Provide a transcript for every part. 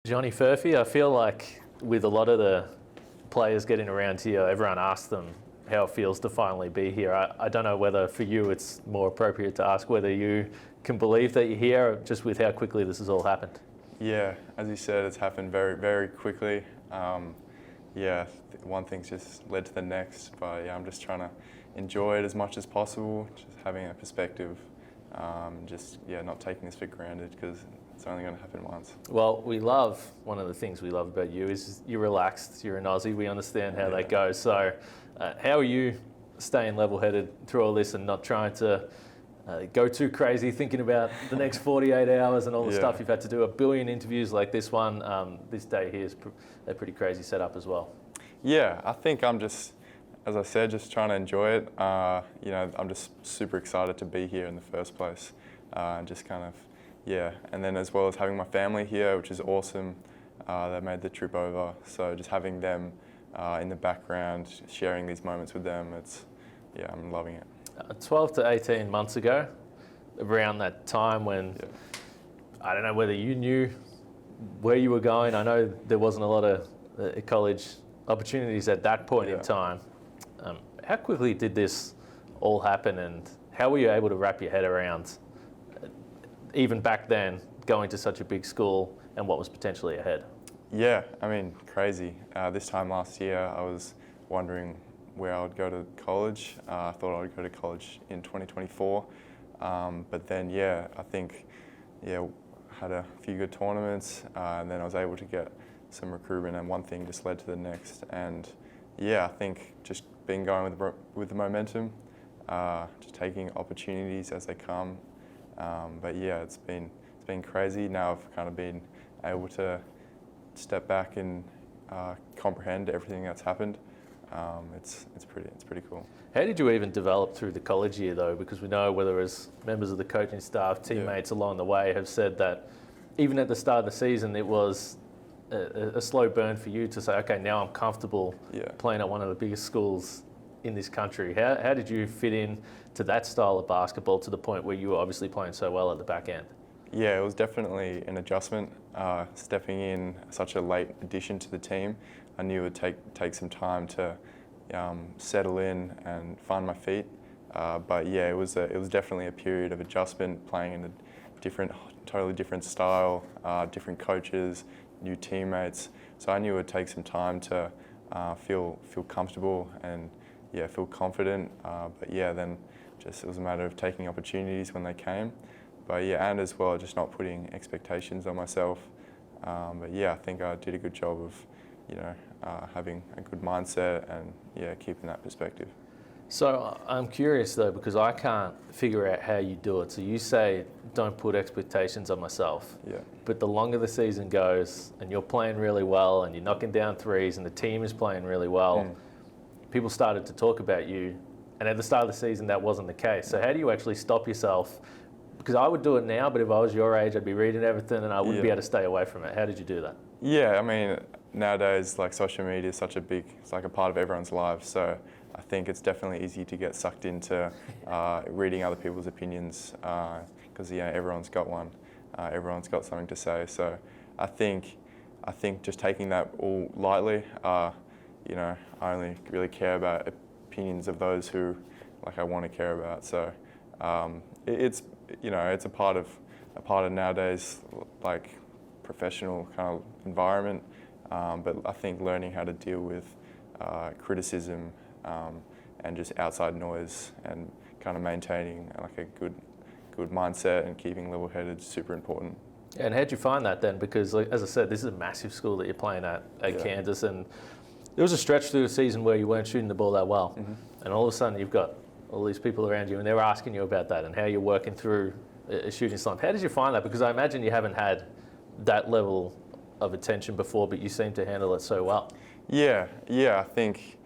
Johnny Furphy, I feel like with a lot of the players getting around here, everyone asks them how it feels to finally be here. I don't know whether for you it's more appropriate to ask whether you can believe that you're here, just with how quickly this has all happened. Yeah, as you said, it's happened very, very quickly. One thing's just led to the next, but yeah, I'm just trying to enjoy it as much as possible, just having a perspective, not taking this for granted, because it's only going to happen once. Well, one of the things we love about you is you're relaxed, you're an Aussie, we understand how that goes. So how are you staying level-headed through all this and not trying to go too crazy thinking about the next 48 hours and all the stuff you've had to do? 1 billion interviews like this one. This day here is a pretty crazy setup as well. Yeah, I think I'm just, as I said, just trying to enjoy it. I'm just super excited to be here in the first place. And just kind of, and then as well as having my family here, which is awesome. They made the trip over. So just having them in the background, sharing these moments with them, I'm loving it. 12 to 18 months ago, around that time when, I don't know whether you knew where you were going. I know there wasn't a lot of college opportunities at that point in time. How quickly did this all happen, and how were you able to wrap your head around, even back then, going to such a big school and what was potentially ahead? Yeah, I mean, crazy. This time last year, I was wondering where I would go to college. I thought I would go to college in 2024. But then, I think, had a few good tournaments, and then I was able to get some recruitment, and one thing just led to the next. And I think just being going with the momentum, just taking opportunities as they come. It's been crazy. Now I've kind of been able to step back and comprehend everything that's happened. It's pretty cool. How did you even develop through the college year, though? Because we know, whether as members of the coaching staff, teammates along the way have said that even at the start of the season, it was a slow burn for you to say, okay, now I'm comfortable playing at one of the biggest schools in this country. How did you fit in to that style of basketball to the point where you were obviously playing so well at the back end? Yeah, it was definitely an adjustment. Stepping in such a late addition to the team, I knew it would take some time to settle in and find my feet. It was definitely a period of adjustment, playing in a totally different style, different coaches, new teammates. So I knew it would take some time to feel comfortable and feel confident. Then just it was a matter of taking opportunities when they came. And as well, just not putting expectations on myself. I think I did a good job of, having a good mindset and keeping that perspective. So I'm curious though, because I can't figure out how you do it. So you say, don't put expectations on myself. Yeah. But the longer the season goes and you're playing really well and you're knocking down threes and the team is playing really well, people started to talk about you. And at the start of the season, that wasn't the case. So how do you actually stop yourself? Because I would do it now, but if I was your age, I'd be reading everything and I wouldn't be able to stay away from it. How did you do that? Yeah, I mean, nowadays, like, social media is it's like a part of everyone's lives. So I think it's definitely easy to get sucked into reading other people's opinions, because everyone's got one. Everyone's got something to say. So I think just taking that all lightly, I only really care about opinions of those who I want to care about. So it's a part of nowadays professional kind of environment. But I think learning how to deal with criticism and just outside noise and kind of maintaining a good mindset and keeping level-headed is super important. And how'd you find that then? Because as I said, this is a massive school that you're playing at Kansas, and there was a stretch through the season where you weren't shooting the ball that well. And all of a sudden you've got all these people around you and they're asking you about that and how you're working through a shooting slump. How did you find that? Because I imagine you haven't had that level of attention before, but you seem to handle it so well. Yeah, I think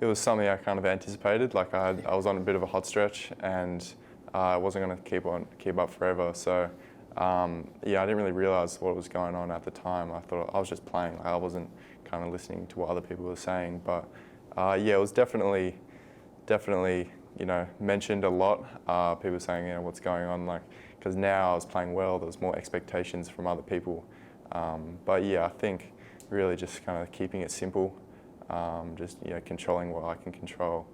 it was something I kind of anticipated. I was on a bit of a hot stretch and I wasn't going to keep up forever. So I didn't really realize what was going on at the time. I thought I was just playing. I wasn't kind of listening to what other people were saying. But it was definitely mentioned a lot. People saying, what's going on? Because now I was playing well. There was more expectations from other people But yeah, I think really just kind of keeping it simple, just controlling what I can control,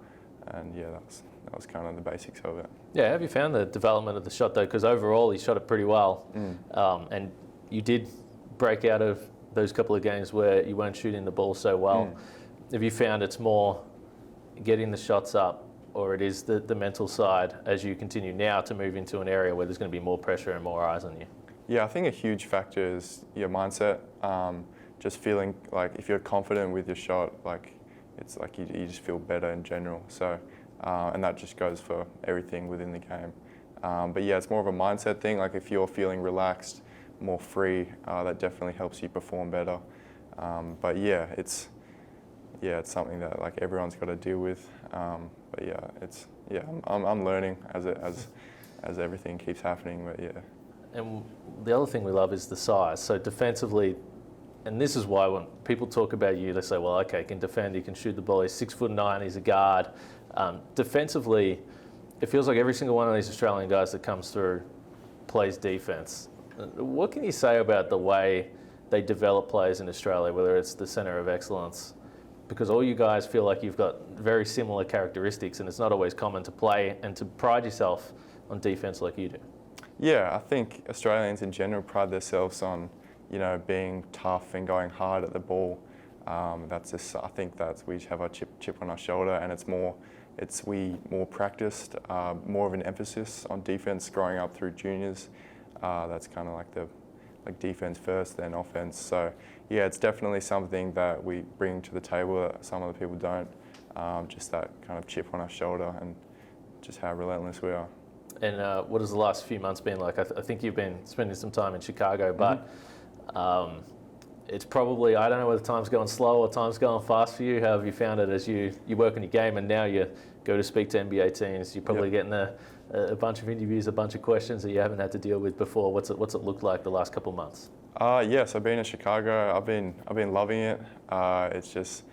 and yeah, that was kind of the basics of it. Yeah, have you found the development of the shot though? Because overall, he shot it pretty well, and you did break out of those couple of games where you weren't shooting the ball so well. Have you found it's more getting the shots up, or it is the mental side as you continue now to move into an area where there's going to be more pressure and more eyes on you? Yeah, I think a huge factor is your mindset. Just feeling like if you're confident with your shot, like it's like you just feel better in general. So, and that just goes for everything within the game. But yeah, it's more of a mindset thing. Like if you're feeling relaxed, more free, that definitely helps you perform better. But yeah, it's something that like everyone's got to deal with. But yeah, I'm learning as everything keeps happening. But yeah. And the other thing we love is the size. So defensively, and this is why when people talk about you, they say, well, okay, he can defend, he can shoot the ball, he's 6'9", he's a guard. Defensively, it feels like every single one of these Australian guys that comes through plays defense. What can you say about the way they develop players in Australia, whether it's the centre of excellence? Because all you guys feel like you've got very similar characteristics, and it's not always common to play and to pride yourself on defense like you do. Yeah, I think Australians in general pride themselves on, being tough and going hard at the ball. That's just, I think we have our chip on our shoulder, and we more practiced, more of an emphasis on defense growing up through juniors. That's kind of like defense first, then offense. So yeah, it's definitely something that we bring to the table that some other people don't. Just that kind of chip on our shoulder and just how relentless we are. And what has the last few months been like? I think you've been spending some time in Chicago, but it's probably, I don't know whether time's going slow or time's going fast for you. How have you found it as you work on your game and now you go to speak to NBA teams? You're probably getting a bunch of interviews, a bunch of questions that you haven't had to deal with before. What's it looked like the last couple of months? Yes, I've been in Chicago. I've been loving it. It's just,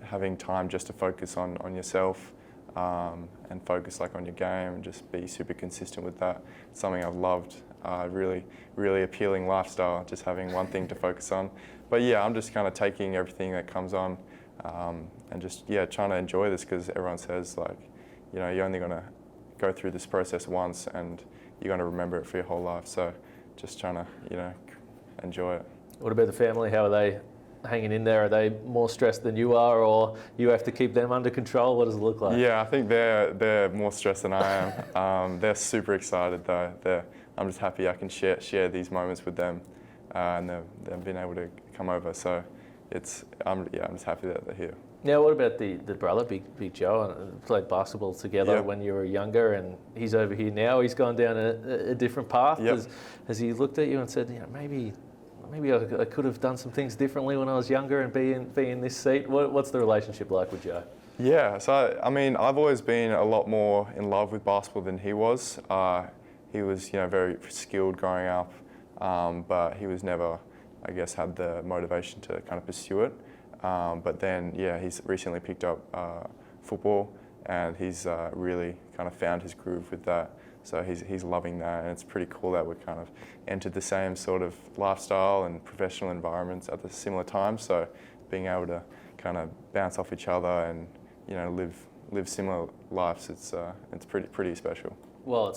having time just to focus on yourself. And focus on your game and just be super consistent with that. It's something I've loved. Really, really appealing lifestyle, just having one thing to focus on. But yeah, I'm just kind of taking everything that comes on and just trying to enjoy this, because everyone says you're only going to go through this process once and you're going to remember it for your whole life. So just trying to enjoy it. What about the family? How are they hanging in there? Are they more stressed than you are, or you have to keep them under control? What does it look like? Yeah, I think they're more stressed than I am. They're super excited though. I'm just happy I can share these moments with them, and they've been able to come over. So I'm just happy that they're here. Yeah, what about the brother, Big Joe? Played basketball together when you were younger, and he's over here now. He's gone down a different path. Yep. Has he looked at you and said, maybe I could have done some things differently when I was younger and be in this seat? What's the relationship like with Joe? Yeah, so I've always been a lot more in love with basketball than he was. He was very skilled growing up, but he was never, I guess, had the motivation to kind of pursue it. But then he's recently picked up football, and he's really kind of found his groove with that. So he's loving that, and it's pretty cool that we kind of entered the same sort of lifestyle and professional environments at the similar time. So being able to kind of bounce off each other and live similar lives, it's pretty special. Well,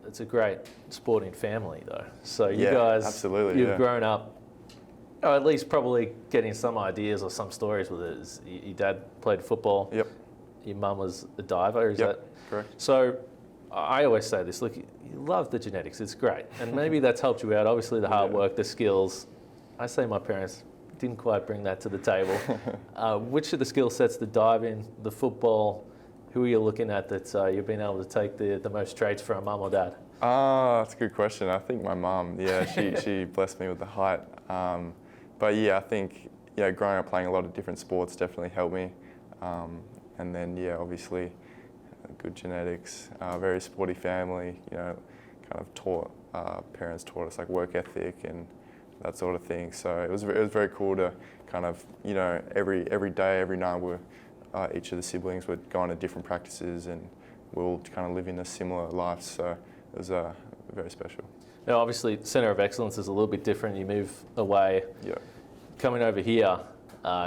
it's a great sporting family though. So you guys, absolutely, you've grown up, or at least probably getting some ideas or some stories with it. Your dad played football. Yep. Your mum was a diver. Is that correct? So I always say this, look, you love the genetics, it's great. And maybe that's helped you out. Obviously the hard work, the skills. I say my parents didn't quite bring that to the table. Which of the skill sets, the diving, the football, who are you looking at that you've been able to take the most traits from, mum or dad? That's a good question. I think my mum, she blessed me with the height. But I think growing up playing a lot of different sports definitely helped me. And then obviously good genetics, very sporty family, kind of parents taught us work ethic and that sort of thing. So it was very cool to kind of, every day, every night, each of the siblings would go on to different practices and we'll kind of live in a similar life. So it was very special. Now, obviously, Centre of Excellence is a little bit different. You move away. Yeah. Coming over here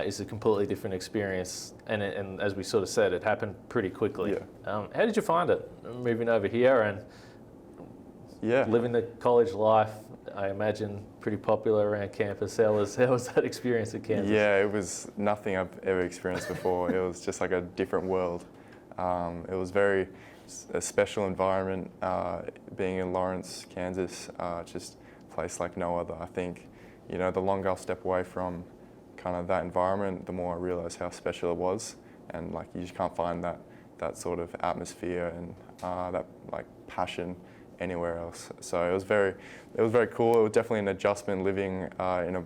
is a completely different experience. And as we sort of said, it happened pretty quickly. Yeah. How did you find it, moving over here and living the college life? I imagine pretty popular around campus. How was that experience at Kansas? Yeah, it was nothing I've ever experienced before. It was just like a different world. It was a special environment, being in Lawrence, Kansas, just a place like no other. I think, the longer I'll step away from kind of that environment, the more I realise how special it was, and like you just can't find that sort of atmosphere and that like passion anywhere else. So it was very cool. It was definitely an adjustment living in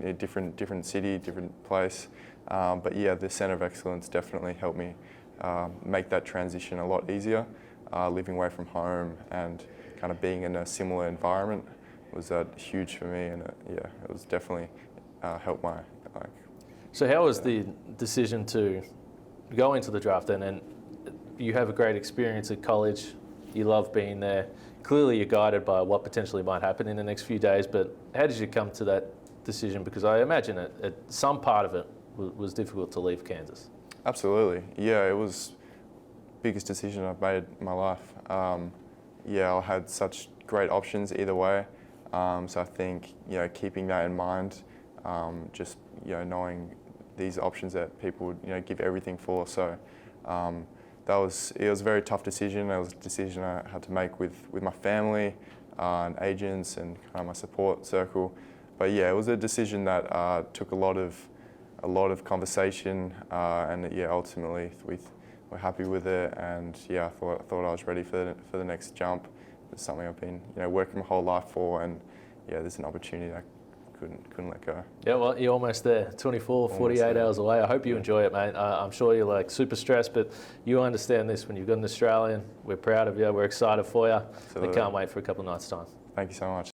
a different city, different place. But yeah, the Centre of Excellence definitely helped me make that transition a lot easier. Living away from home and kind of being in a similar environment was huge for me, and it was definitely helped my like. So how was the decision to go into the draft then? And you have a great experience at college. You love being there. Clearly, you're guided by what potentially might happen in the next few days. But how did you come to that decision? Because I imagine some part of it was difficult to leave Kansas. Absolutely, yeah. It was the biggest decision I've made in my life. I had such great options either way. So I think keeping that in mind, just knowing these options that people would give everything for. So it was a very tough decision. It was a decision I had to make with my family and agents and kind of my support circle. But yeah, it was a decision that took a lot of conversation, and ultimately we're happy with it. And I thought I was ready for the next jump. It's something I've been working my whole life for, and there's an opportunity I couldn't let go. Yeah, well, you're almost there. 24, 48 hours away. I hope you enjoy it, mate. I'm sure you're like super stressed, but you understand this. When you've got an Australian, we're proud of you. We're excited for you. Absolutely. And can't wait for a couple of nights' time. Thank you so much.